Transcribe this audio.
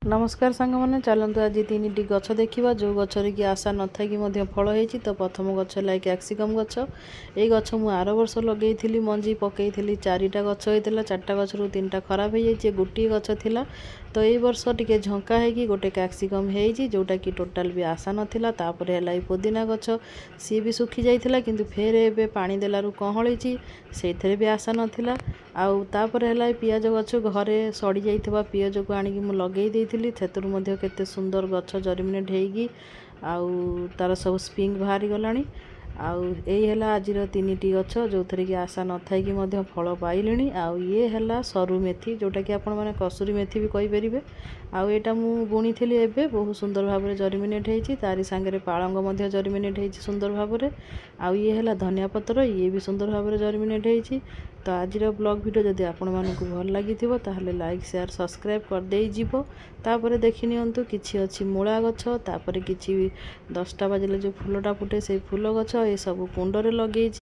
नमस्कार सांग मैंने चलतु आज 3टी गछ देखा जो गचर की आशा न थी फल होती। तो प्रथम गछ है कैप्सिकम गछ। ये गछ मुझ आर वर्ष लगे मंजी पकई 4टा गछ होता 4टा गचर 3टा खराब हो जाए गोटे गछ थिला। तो ये वर्ष टे झंका हो गोटे कैप्सिकम होती जोटा कि टोटाल भी आशा नाला। तापर है पुदीना गछ सी भी सुखी जाइथिला किंतु फेर एबे पानी देलारू कहली से भी आशा नाला। आउ तापर है पियाज गछ घरे सड़ी जाइथिबा पियाज को आनिकी मु लगे देइथिली सेतुरु मध्ये केते सुंदर गछ जर्मिनेट हेगी आउ तार सब स्प्रिंग बाहरी गलानी। आउ यही है आज 3टी गछ जो थे कि आशा न थी फल पाइले। आउ ये है सरू मेथी जोटा कि आपण मैंने कसुरी मेथी भी कहींपर। आउ एटा मु बुणी थी एबे बहुत सुंदर भाव में जर्मिनेट होती तारी सांगे पालंग जर्मिनेट होती सुंदर भाव में। आउ ये है धनिया पत्र ये भी सुंदर भाव में जर्मिनेट होती। तो आज ब्लॉग वीडियो जदि आपण मानक भल लगी ताहले लाइक शेयर सब्सक्राइब कर दे जीवो। तापर देखि नियंतु किछि अछि मूला गछ तापर किछि 10टा बाजिले जो फूलटा फुटे से फूल गछ ये सब कुंडरे लगे।